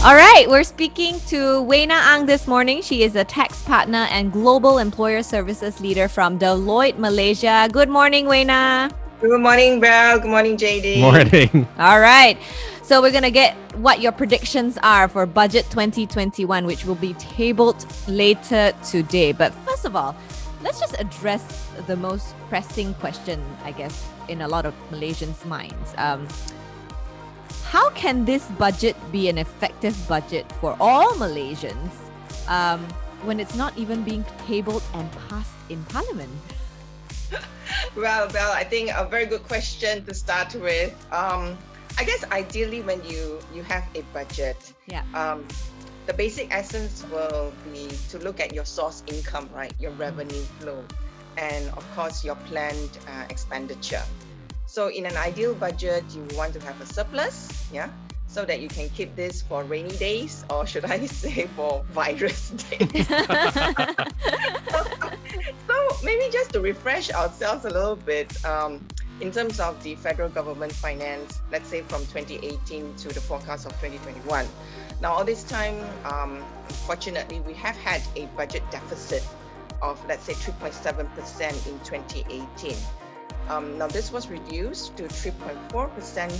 All right, we're speaking to Weina Ang this morning. She is a tax partner and global employer services leader from Deloitte Malaysia. Good morning, Weina. Good morning, Bel. Good morning, JD. Morning. All right. So we're going to get what your predictions are for Budget 2021, which will be tabled later today. But first of all, let's just address the most pressing question, I guess, in a lot of Malaysians' minds. How can this budget be an effective budget for all Malaysians when it's not even being tabled and passed in Parliament? Well, Bel, I think a very good question to start with. I guess ideally when you have a budget, the basic essence will be to look at your source income, right? Your revenue flow, and of course your planned expenditure. So in an ideal budget, you want to have a surplus, so that you can keep this for rainy days, or should I say for virus days. So maybe just to refresh ourselves a little bit, in terms of the federal government finance, let's say from 2018 to the forecast of 2021. Now all this time, unfortunately, we have had a budget deficit of, let's say, 3.7% in 2018. Now this was reduced to 3.4%,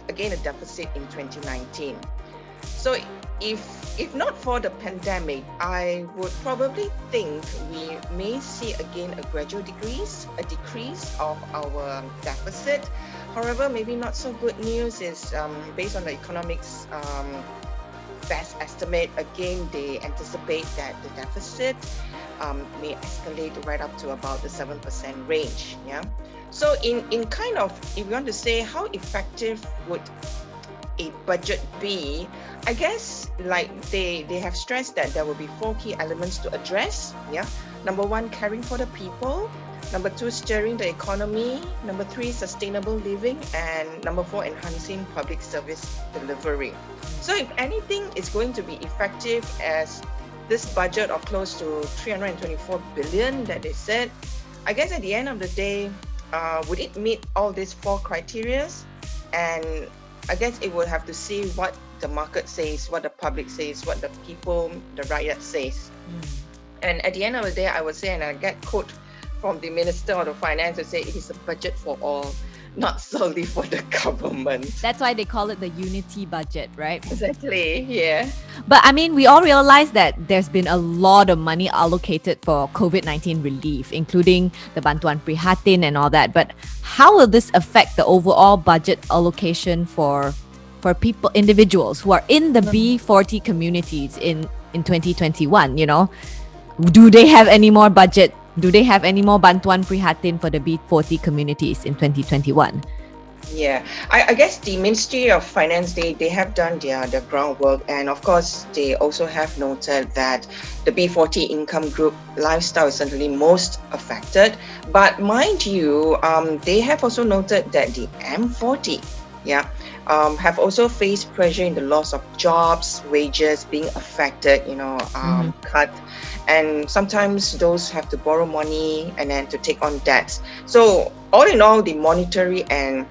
again a deficit in 2019. So if not for the pandemic, I would probably think we may see again a gradual decrease of our deficit. However, maybe not so good news is based on the economics best estimate, again they anticipate that the deficit may escalate right up to about the 7% range. So in kind of, if you want to say how effective would a budget be, I guess like they have stressed that there will be 4 key elements to address. Number 1, caring for the people. Number 2, steering the economy. Number 3, sustainable living. And number 4, enhancing public service delivery. So if anything is going to be effective as this budget of close to 324 billion that they said, I guess at the end of the day, would it meet all these 4 criteria? And I guess it would have to see what the market says, what the public says, what the people, the riot says. And at the end of the day, I would say, and I get quote from the Minister of the Finance to say it is a budget for all, not solely for the government. That's why they call it the unity budget, right? Exactly, yeah. But I mean, we all realize that there's been a lot of money allocated for COVID-19 relief, including the Bantuan Prihatin and all that. But how will this affect the overall budget allocation for people, individuals who are in the B40 communities in 2021, Do they have any more budget? Do they have any more Bantuan Prihatin for the B40 communities in 2021? Yeah, I guess the Ministry of Finance, they have done their groundwork, and of course they also have noted that the B40 income group lifestyle is certainly most affected. But mind you, they have also noted that the M40 have also faced pressure in the loss of jobs, wages being affected, cut. And sometimes those have to borrow money and then to take on debts. So all in all, the monetary and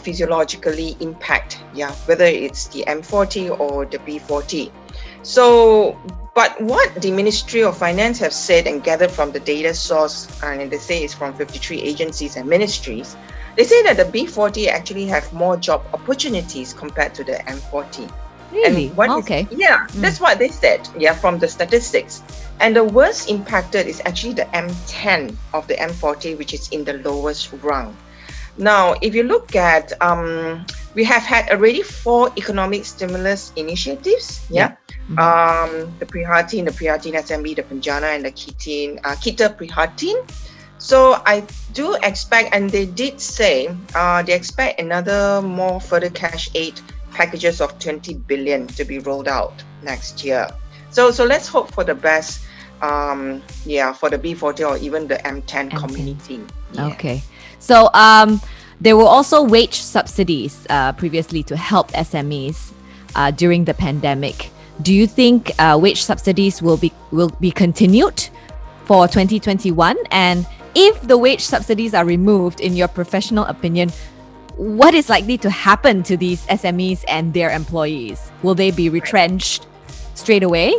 physiologically impact, whether it's the M40 or the B40. So, but what the Ministry of Finance have said and gathered from the data source, and they say it's from 53 agencies and ministries, they say that the B40 actually have more job opportunities compared to the M40. Really? And okay. That's what they said, from the statistics. And the worst impacted is actually the M10 of the M40, which is in the lowest rung. Now, if you look at, we have had already 4 economic stimulus initiatives, the Prihatin, the Prihatin SME, the Penjana, and the Kita Prihatin. So I do expect, and they did say, they expect another more further cash aid packages of 20 billion to be rolled out next year. So let's hope for the best, for the B40 or even the M10 community. Yeah. Okay. So there were also wage subsidies previously to help SMEs during the pandemic. Do you think wage subsidies will be continued for 2021? And if the wage subsidies are removed, in your professional opinion, what is likely to happen to these SMEs and their employees? Will they be retrenched straight away?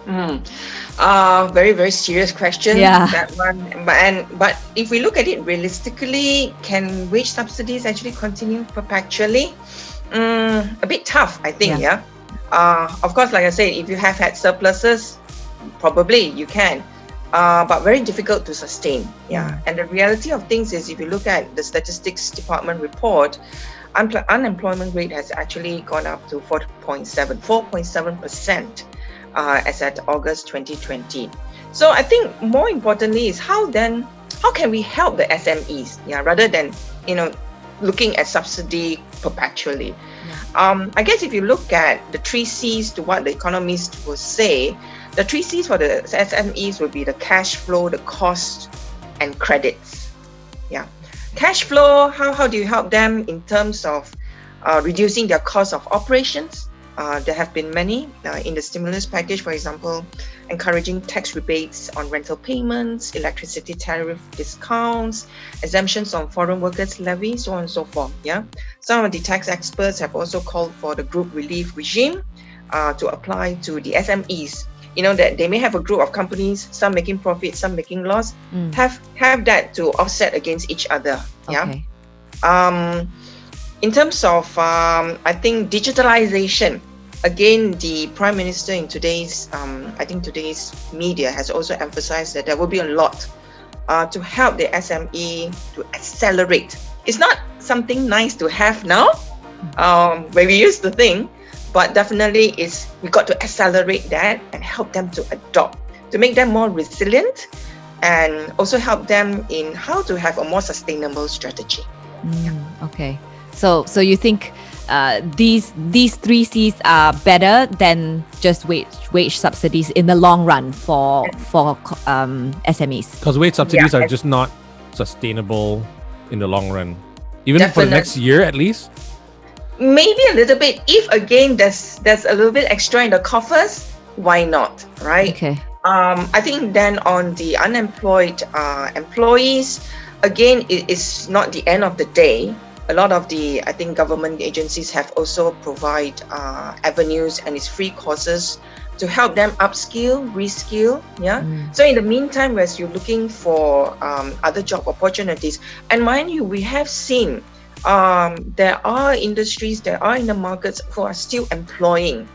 Very, very serious question. Yeah. That one. But if we look at it realistically, can wage subsidies actually continue perpetually? A bit tough, I think. Yeah. Of course, like I said, if you have had surpluses, probably you can. But very difficult to sustain. Yeah. And the reality of things is, if you look at the Statistics Department report, unemployment rate has actually gone up to 4.7% as at August 2020. So I think more importantly is how can we help the SMEs, rather than looking at subsidy perpetually. I guess if you look at the 3 C's to what the economists will say, the 3 C's for the SMEs will be the cash flow, the cost, and credits. Cash flow, how do you help them in terms of reducing their cost of operations? There have been many in the stimulus package, for example, encouraging tax rebates on rental payments, electricity tariff discounts, exemptions on foreign workers levy, so on and so forth. Some of the tax experts have also called for the group relief regime to apply to the SMEs. That they may have a group of companies, some making profit, some making loss, have that to offset against each other. Okay. In terms of, I think, digitalization, again, the Prime Minister in today's media has also emphasized that there will be a lot to help the SME to accelerate. It's not something nice to have now, where we used to think, but definitely we got to accelerate that and help them to adopt, to make them more resilient, and also help them in how to have a more sustainable strategy. Okay. So you think these 3 C's are better than just wage subsidies in the long run for SMEs? Because wage subsidies are just not sustainable in the long run, even for the next year at least. Maybe a little bit. If again there's a little bit extra in the coffers, why not, right? Okay. I think then on the unemployed employees, again, it is not the end of the day. A lot of the, I think, government agencies have also provide avenues and it's free courses to help them upskill, reskill. So in the meantime, as you're looking for other job opportunities, and mind you, we have seen there are industries, there are in the markets who are still employing.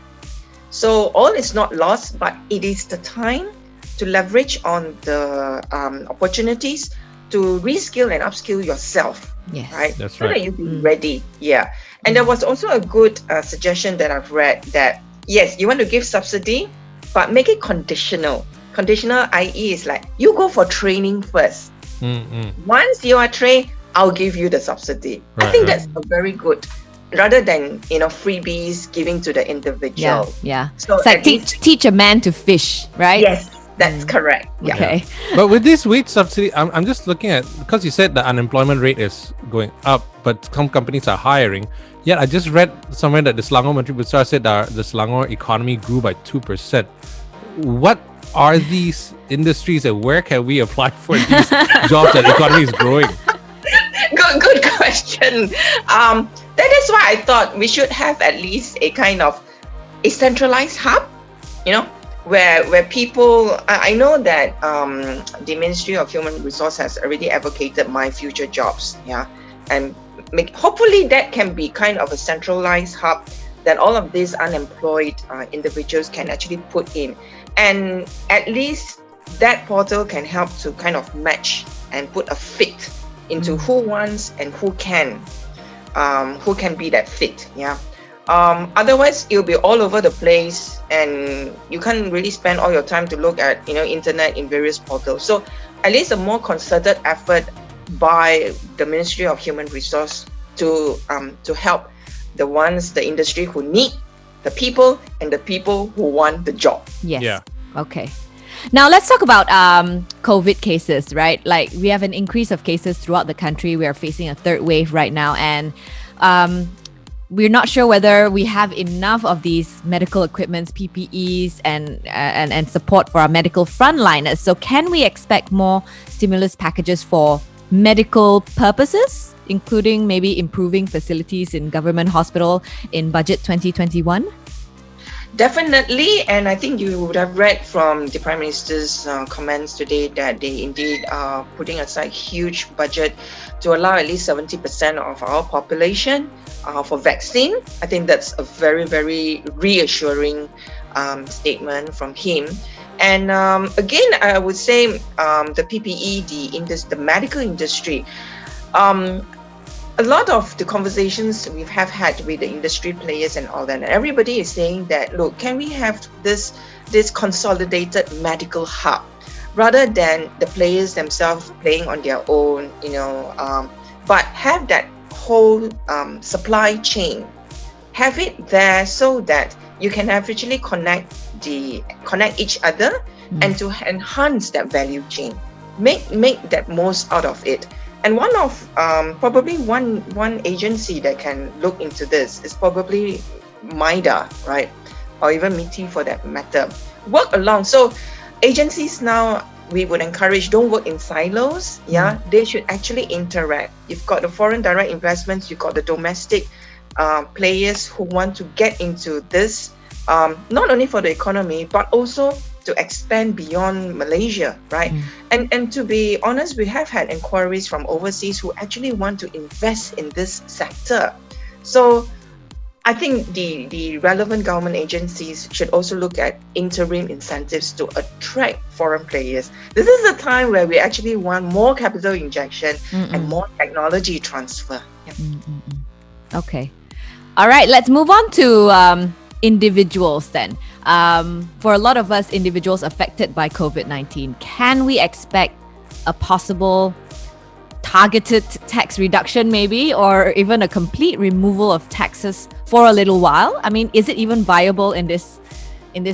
So all is not lost, but it is the time to leverage on the opportunities to reskill and upskill yourself. Yes, right? That's so right. that you'll be ready. And there was also a good suggestion that I've read that yes, you want to give subsidy, but make it conditional. Conditional, i.e., is like you go for training first. Once you are trained, I'll give you the subsidy. I think that's a very good, rather than freebies giving to the individual. So it's like teach a man to fish, right? Yes, that's correct. Okay. But with this wage subsidy, I'm just looking at, because you said the unemployment rate is going up, but some companies are hiring. Yet I just read somewhere that the Selangor Menteri Besar said that the Selangor economy grew by 2%. What are these industries and where can we apply for these jobs that the economy is growing? Good question. That is why I thought we should have at least a kind of a centralized hub, where people. I know that the Ministry of Human Resource has already advocated My Future Jobs, and hopefully that can be kind of a centralized hub that all of these unemployed individuals can actually put in, and at least that portal can help to kind of match and put a fit into who wants and who can be that fit. Otherwise it'll be all over the place and you can't really spend all your time to look at internet in various portals. So at least a more concerted effort by the Ministry of Human Resource to help the industry who need the people and the people who want the job. Yes. Okay. Now let's talk about COVID cases, right? Like we have an increase of cases throughout the country. We are facing a third wave right now, and we're not sure whether we have enough of these medical equipments, PPEs, and support for our medical frontliners. So can we expect more stimulus packages for medical purposes including maybe improving facilities in government hospital in budget 2021? Definitely, and I think you would have read from the Prime Minister's comments today that they indeed are putting aside huge budget to allow at least 70% of our population for vaccine. I think that's a very, very reassuring statement from him. And again, I would say the PPE, the medical industry, a lot of the conversations we have had with the industry players and all that, and everybody is saying that, look, can we have this consolidated medical hub rather than the players themselves playing on their own, but have that whole supply chain, have it there so that you can actually connect each other and to enhance that value chain, make that most out of it. And one of probably one agency that can look into this is probably MIDA, right? Or even MITI for that matter. Work along. So agencies now, we would encourage, don't work in silos. Yeah, they should actually interact. You've got the foreign direct investments, you've got the domestic players who want to get into this, not only for the economy, but also to expand beyond Malaysia, right? And to be honest, we have had inquiries from overseas who actually want to invest in this sector. So I think the relevant government agencies should also look at interim incentives to attract foreign players. This is a time where we actually want more capital injection and more technology transfer. Yep. Okay. All right, let's move on to individuals then. For a lot of us individuals affected by COVID-19, can we expect a possible targeted tax reduction maybe, or even a complete removal of taxes for a little while? I mean, is it even viable in this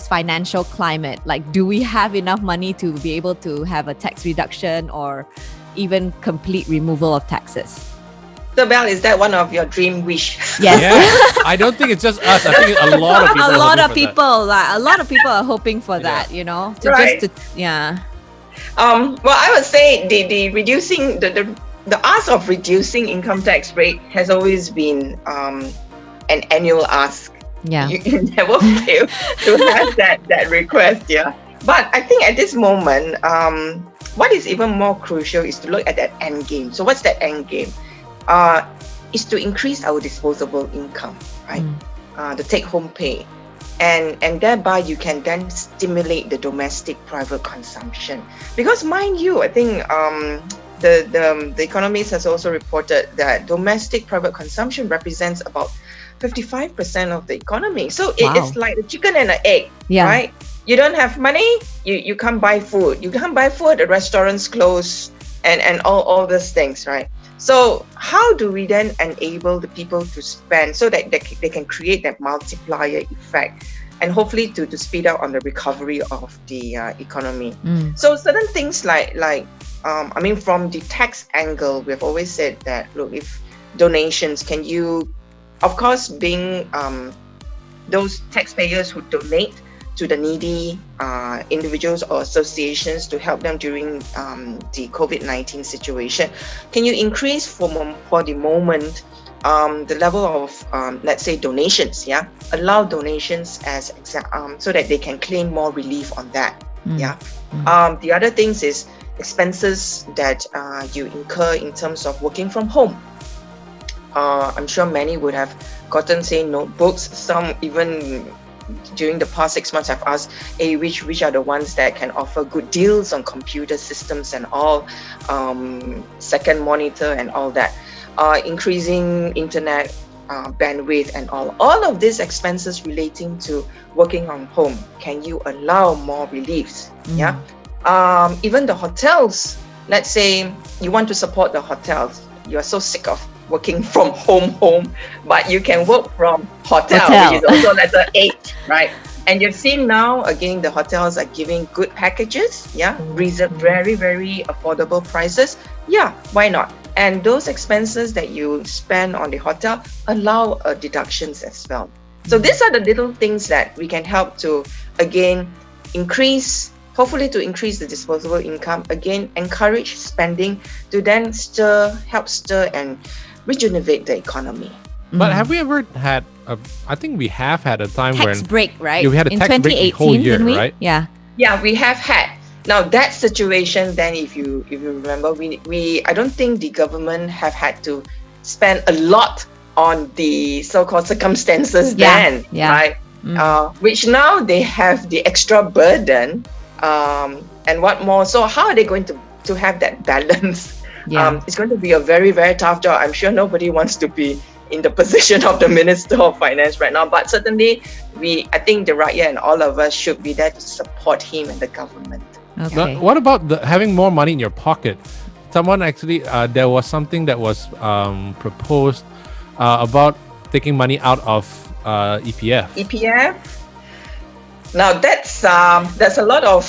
financial climate? Like, do we have enough money to be able to have a tax reduction or even complete removal of taxes? So Bel, is that one of your dream wish? Yes. Yeah, I don't think it's just us. I think a lot of people. A lot of people are hoping for that. Right. Yeah. Well, I would say the reducing the ask of reducing income tax rate has always been an annual ask. Yeah. You never fail to have that request. Yeah. But I think at this moment, what is even more crucial is to look at that end game. So what's that end game? Is to increase our disposable income, right? The take-home pay, and thereby you can then stimulate the domestic private consumption. Because mind you, I think the Economist has also reported that domestic private consumption represents about 55% of the economy. So it's like the chicken and the egg, right? You don't have money, you can't buy food. You can't buy food, the restaurants close, and all these things, right? So how do we then enable the people to spend so that they can create that multiplier effect and hopefully to speed up on the recovery of the economy? So certain things like from the tax angle, we've always said that, look, if donations, can you, of course, being those taxpayers who donate to the needy individuals or associations to help them during the COVID-19 situation, can you increase for the moment the level of let's say donations? Allow donations as so that they can claim more relief on that. The other things is expenses that you incur in terms of working from home. I'm sure many would have gotten, say, notebooks. Some even during the past 6 months have asked, hey, which are the ones that can offer good deals on computer systems and all, second monitor and all that, increasing internet bandwidth and all of these expenses relating to working from home. Can you allow more reliefs? Even the hotels, let's say you want to support the hotels, you are so sick of working from home, but you can work from hotel. Which is also letter 8, right? And you've seen now, again, the hotels are giving good packages, very, very affordable prices. Why not? And those expenses that you spend on the hotel allow deductions as well. So these are the little things that we can help to, again, increase hopefully to increase the disposable income, again, encourage spending to then help stir and rejuvenate the economy. But have we ever had I think we have had a time Tax when break, right? Yeah, we had a in tax break the 2018, whole year, didn't we? right? Yeah. Yeah, we have had. Now that situation, then if you remember, we I don't think the government have had to spend a lot on the so-called circumstances then, right? Which now they have the extra burden, and what more? So how are they going to have that balance? It's going to be a very, very tough job. I'm sure nobody wants to be in the position of the Minister of Finance right now, but certainly I think the Rakyat and all of us should be there to support him and the government. Okay. But what about having more money in your pocket? Someone actually, there was something that was proposed about taking money out of EPF. EPF. Now that's there's a lot of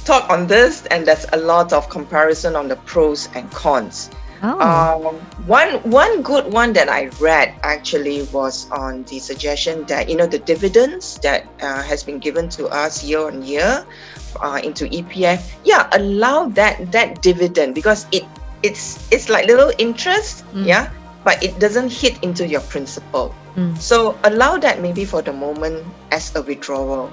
talk on this, and there's a lot of comparison on the pros and cons. One good one that I read actually was on the suggestion that the dividends that has been given to us year on year into EPF, allow that dividend, because it's like little interest, but it doesn't hit into your principal. So allow that maybe for the moment as a withdrawal,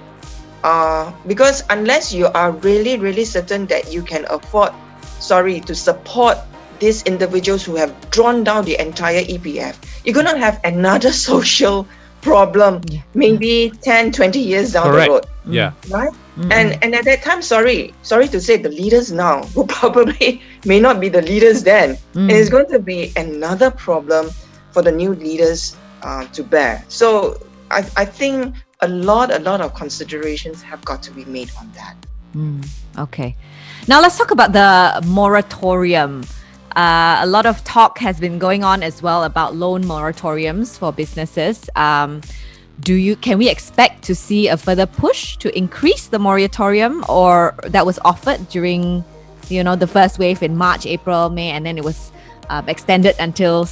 because unless you are really, really certain that you can afford to support these individuals who have drawn down the entire EPF, you're going to have another social problem maybe 10, 20 years down the road. Yeah. Right? And at that time, sorry to say, the leaders now will probably may not be the leaders then. And it's going to be another problem for the new leaders to bear. So I think a lot of considerations have got to be made on that. Okay. Now let's talk about the moratorium. A lot of talk has been going on as well about loan moratoriums for businesses. Can we expect to see a further push to increase the moratorium, or that was offered during, the first wave in March, April, May, and then it was extended until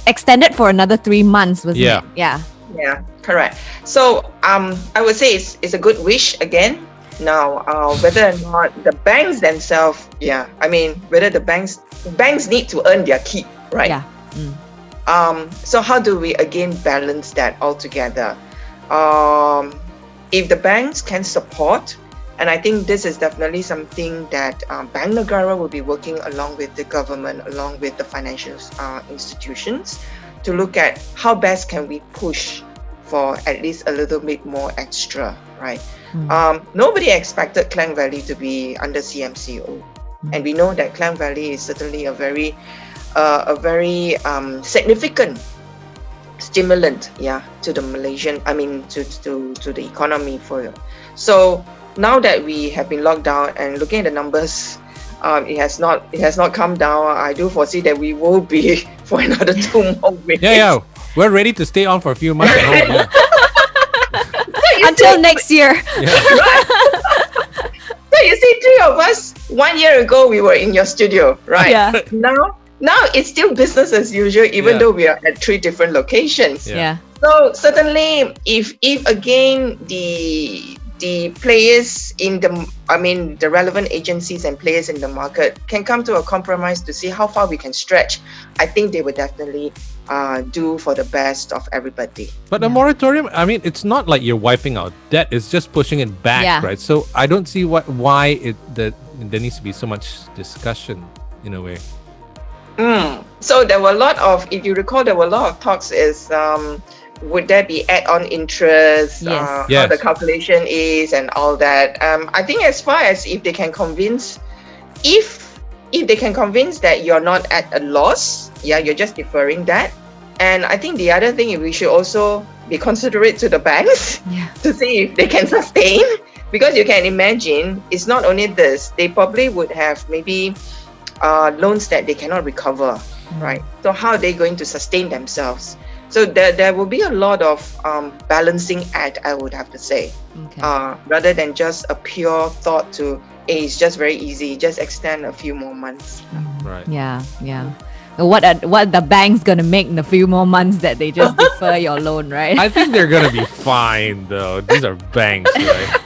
extended for another 3 months, wasn't it? Yeah, correct. So I would say it's a good wish again. Now, whether or not the banks themselves, whether the banks need to earn their keep, right? Yeah. So how do we again balance that altogether? If the banks can support, and I think this is definitely something that Bank Negara will be working along with the government, along with the financial institutions, to look at how best can we push for at least a little bit more extra, right? Nobody expected Klang Valley to be under CMCO, and we know that Klang Valley is certainly a very significant stimulant, to the Malaysian, to the economy so now that we have been locked down and looking at the numbers, it has not come down. I do foresee that we will be for another 2 more weeks. Yeah, we're ready to stay on for a few months at home. Yeah. Until next year. Right? So you see, 3 of us 1 year ago we were in your studio, right? Yeah. Now it's still business as usual, even though we are at 3 different locations. Yeah. So certainly, if again the players in the relevant agencies and players in the market can come to a compromise to see how far we can stretch, I think they would definitely do for the best of everybody. But the moratorium, it's not like you're wiping out debt, it's just pushing it back, right? So I don't see why there needs to be so much discussion in a way. So there were a lot of, if you recall, there were a lot of talks would there be add-on interest, how the calculation is and all that. I think as far as if they can convince that you're not at a loss, you're just deferring that. And I think the other thing, we should also be considerate to the banks to see if they can sustain, because you can imagine it's not only this, they probably would have maybe loans that they cannot recover, right? So how are they going to sustain themselves? So there will be a lot of balancing act, I would have to say, rather than just a pure thought to, it's just very easy, just extend a few more months. Right. Yeah. What are the banks gonna make in a few more months that they just defer your loan, right? I think they're gonna be fine though. These are banks, right?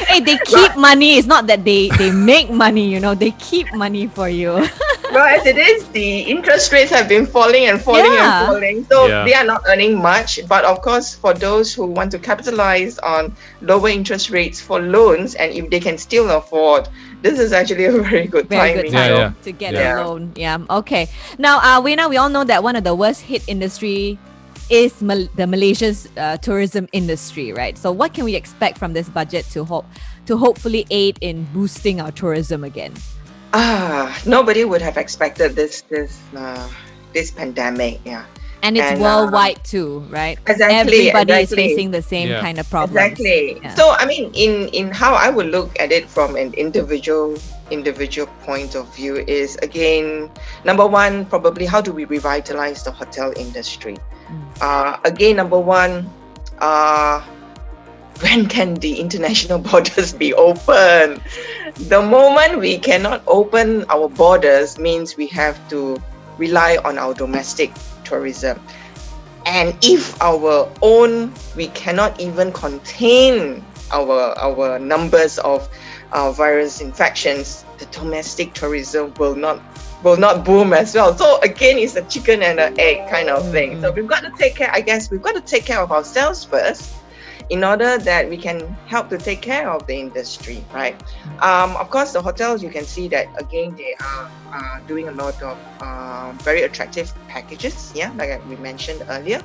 Hey, they keep money. It's not that they make money, they keep money for you. Well, as it is, the interest rates have been falling and falling Yeah. and falling. So Yeah. they are not earning much. But of course, for those who want to capitalize on lower interest rates for loans, and if they can still afford, this is actually a very good Very timing. good time Yeah. to get Yeah. a loan. Yeah. Okay. Now, Weina, we all know that one of the worst hit industry is the Malaysia's tourism industry, right? So what can we expect from this budget to hopefully aid in boosting our tourism again? Nobody would have expected this pandemic. Yeah. And it's worldwide too, right? Exactly, Everybody is exactly. facing the same Yeah. kind of problems. Exactly. Yeah. So I mean, in how I would look at it from an individual point of view is, again, number one, probably how do we revitalize the hotel industry? Again, number one, when can the international borders be open? The moment we cannot open our borders means we have to rely on our domestic tourism. And if we cannot even contain our numbers of virus infections, the domestic tourism will not boom as well. So again, it's a chicken and an egg kind of thing. So we've got to take care of ourselves first, in order that we can help to take care of the industry, right? Of course, the hotels, you can see that, again, they are doing a lot of very attractive packages, like we mentioned earlier.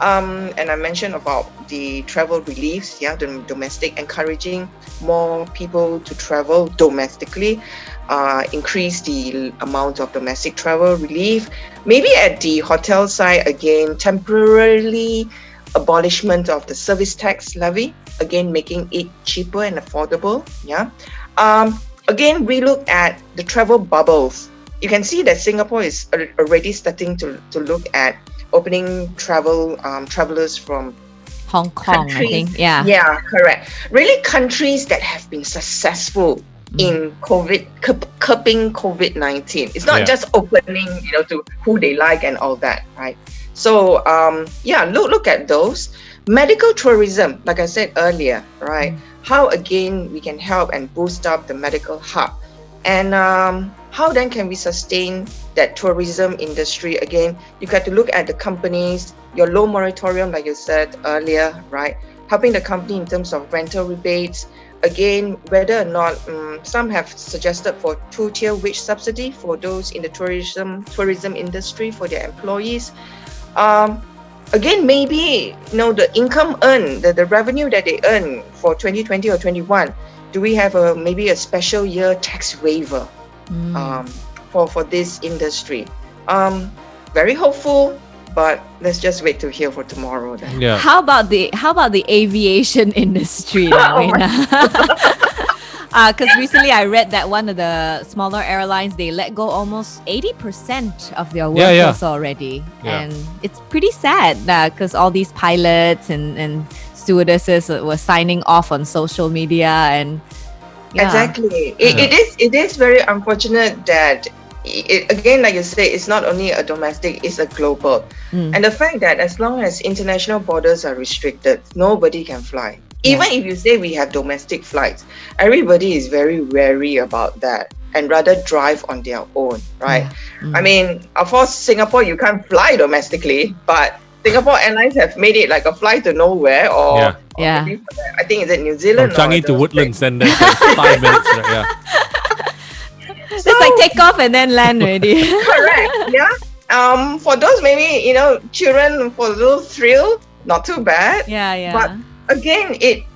And I mentioned about the travel reliefs, the domestic, encouraging more people to travel domestically, increase the amount of domestic travel relief. Maybe at the hotel side, again, temporarily abolishment of the service tax levy, again making it cheaper and affordable. Again, we look at the travel bubbles. You can see that Singapore is already starting to look at opening travelers from Hong Kong, I think. Yeah, correct. Really, countries that have been successful in curbing COVID-19. It's not just opening, to who they like and all that, right? So look at those. Medical tourism, like I said earlier, right? How again we can help and boost up the medical hub, and how then can we sustain that tourism industry? Again, you got to look at the companies, your low moratorium, like you said earlier, right? Helping the company in terms of rental rebates. Again, whether or not some have suggested for 2-tier wage subsidy for those in the tourism industry for their employees. Again, maybe the income earned, the revenue that they earn for 2020 or 21. Do we have maybe a special year tax waiver for this industry? Very hopeful, but let's just wait to hear for tomorrow then. Yeah. How about the aviation industry now, because recently I read that one of the smaller airlines, they let go almost 80% of their workforce already. Yeah. And it's pretty sad because all these pilots and stewardesses were signing off on social media and Exactly. It is very unfortunate that again, like you say, it's not only a domestic, it's a global. And the fact that as long as international borders are restricted, nobody can fly. Even if you say we have domestic flights, everybody is very wary about that and rather drive on their own, right? I mean, of course, Singapore, you can't fly domestically, but Singapore Airlines have made it like a fly to nowhere, or maybe, I think it's in New Zealand. From Changi to Woodlands, and then 5 minutes. Right? it's like take off and then land already. Correct. Yeah. For those maybe children, for a little thrill, not too bad. But again, I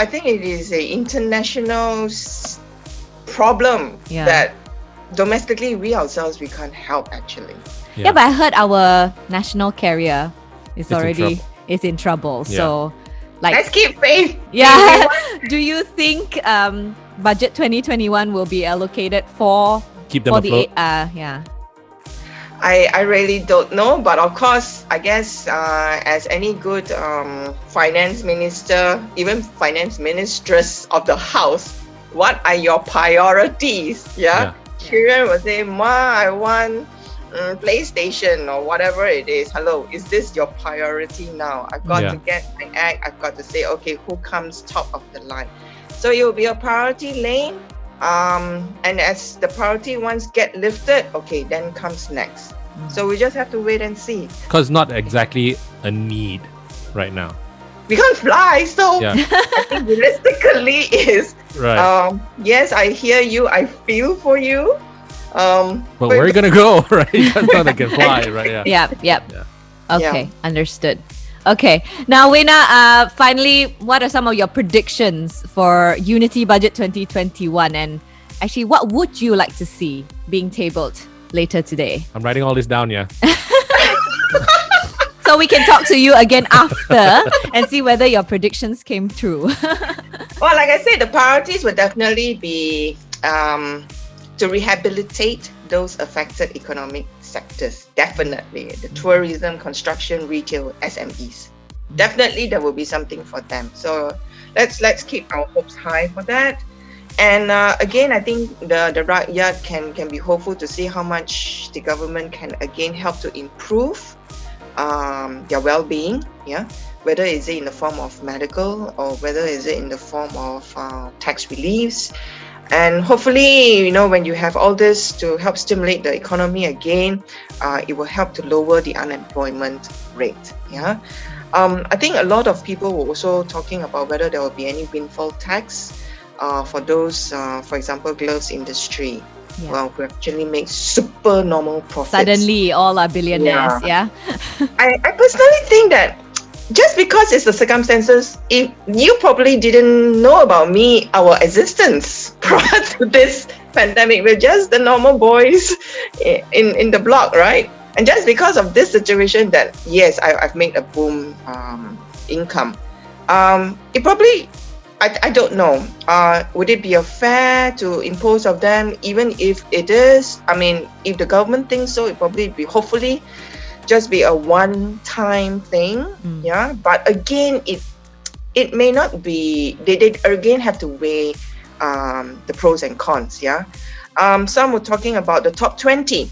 think it is a international problem that domestically we ourselves we can't help actually. Yeah, but I heard our national carrier is in trouble. Yeah. So, Let's keep faith. Yeah. Do you think budget 2021 will be allocated for Keep them for afloat. I really don't know, but of course, I guess as any good finance minister, even finance ministers of the house, what are your priorities? Children will say, "Ma, I want PlayStation or whatever it is." Hello, is this your priority now? I've got to get my act. I've got to say, okay, who comes top of the line? So it will be a priority lane. And as the priority ones get lifted, okay, then comes next. So we just have to wait and see. Because not exactly a need right now. We can't fly, so Yeah. I think realistically is Right. yes, I hear you, I feel for you. But where are you gonna go, right? That's not they can fly, right? Yeah. Yep. Yeah. Okay, understood. Okay, now Weina, finally, what are some of your predictions for Unity Budget 2021? And actually, what would you like to see being tabled later today? I'm writing all this down, yeah. So we can talk to you again after and see whether your predictions came true. Well, like I said, the priorities would definitely be to rehabilitate those affected economic sectors. Definitely. The tourism, construction, retail, SMEs. Definitely there will be something for them. So let's keep our hopes high for that. And again, I think the rakyat can be hopeful to see how much the government can again help to improve their well-being, yeah, whether is it in the form of medical or whether is it in the form of tax reliefs. And hopefully, when you have all this to help stimulate the economy again, it will help to lower the unemployment rate. Yeah, I think a lot of people were also talking about whether there will be any windfall tax for those, for example, gloves industry. Yeah. Well, who actually make super normal profits. Suddenly, all are billionaires, yeah? I personally think that just because it's the circumstances, if you probably didn't know about me, our existence prior to this pandemic, we're just the normal boys in the block, right? And just because of this situation that, yes, I've made a boom income. It probably, I don't know, would it be fair to impose of them, even if it is, I mean, if the government thinks so, it probably be, hopefully, just be a one-time thing, yeah. But again, it may not be. They again have to weigh the pros and cons, yeah. Some were talking about the top 20.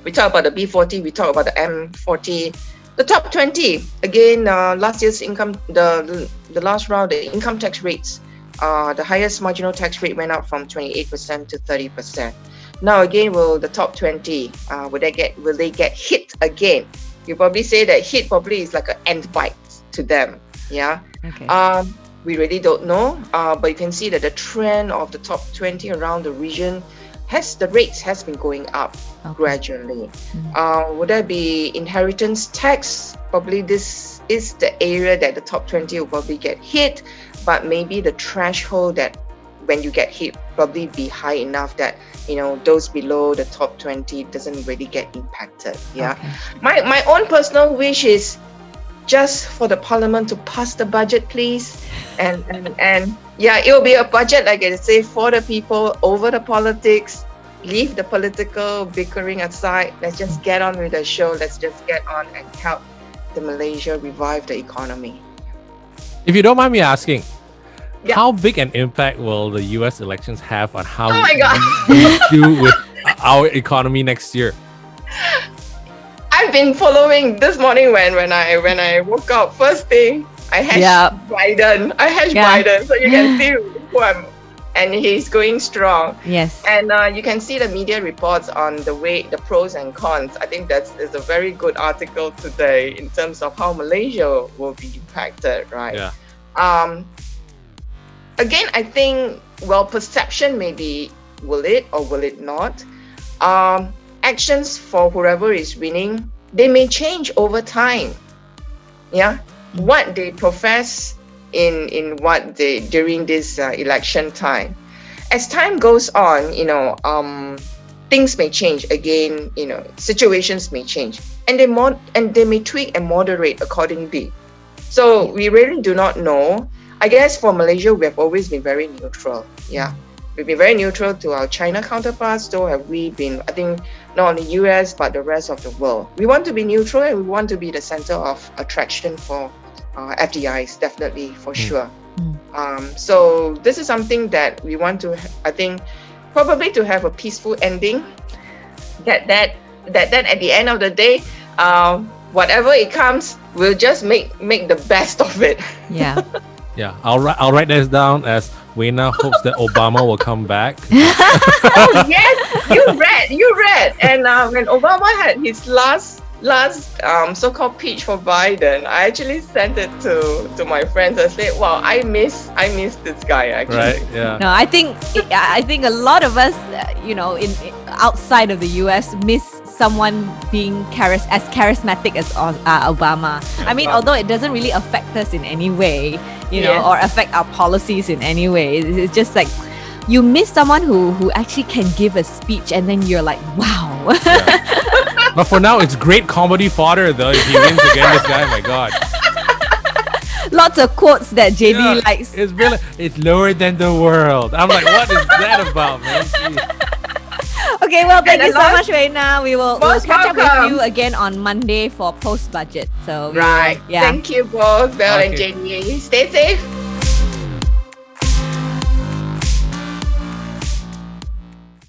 We talk about the B40, we talk about the M40. The top 20 again. Last year's income, the last round, the income tax rates, the highest marginal tax rate went up from 28% to 30%. Now again, will the top 20 will they get hit again? You probably say that hit probably is like an end bite to them. Yeah. Okay. We really don't know. But you can see that the trend of the top 20 around the region the rates has been going up gradually. Would there be inheritance tax? Probably this is the area that the top 20 will probably get hit, but maybe the threshold that when you get hit probably be high enough that those below the top 20 doesn't really get impacted. Yeah. Okay. My own personal wish is just for the parliament to pass the budget, please, and yeah, it will be a budget, like I say, for the people, over the politics. Leave the political bickering aside. Let's just get on with the show. Let's just get on and help the Malaysia revive the economy. If you don't mind me asking, Yeah. how big an impact will the US elections have on how Oh my God. we do with our economy next year? I've been following this morning when I woke up. First thing, I hashed Biden. Biden, so you can see who I'm. And he's going strong. Yes. And you can see the media reports on the pros and cons. I think that's a very good article today in terms of how Malaysia will be impacted, right? Yeah. Again, I think, perception maybe, will it or will it not? Actions for whoever is winning, they may change over time. Yeah. What they profess in what they during this election time. As time goes on, things may change again. Situations may change, and they may tweak and moderate accordingly. So we really do not know. I guess for Malaysia, we have always been very neutral. Yeah, we've been very neutral to our China counterparts. So have we been? I think not only US but the rest of the world. We want to be neutral, and we want to be the center of attraction for FDIs, definitely, for sure. So this is something that we want to, I think, probably to have a peaceful ending. That at the end of the day, whatever it comes, we'll just make the best of it. Yeah. Yeah, I'll write this down as Weina hopes that Obama will come back. Oh yes, you read. And when Obama had his last so-called pitch for Biden, I actually sent it to my friends. I said, "Wow, I miss this guy actually." Right? Yeah. No, I think a lot of us, in outside of the US, miss someone being as charismatic as Obama. I mean, although it doesn't really affect us in any way, Yes. or affect our policies in any way. It's just like you miss someone who actually can give a speech, and then you're like, wow. But for now, it's great comedy fodder, though. If he wins again, this guy, my God. Lots of quotes that JD Yeah, likes. It's really, it's lower than the world. I'm like, what is that about, man? Jeez. Okay, well, thank And you so along- much, Weina. We'll Most catch up with welcome. you again on Monday for post budget. So Right. yeah. Thank you both, Bel and Okay. JD. Stay safe.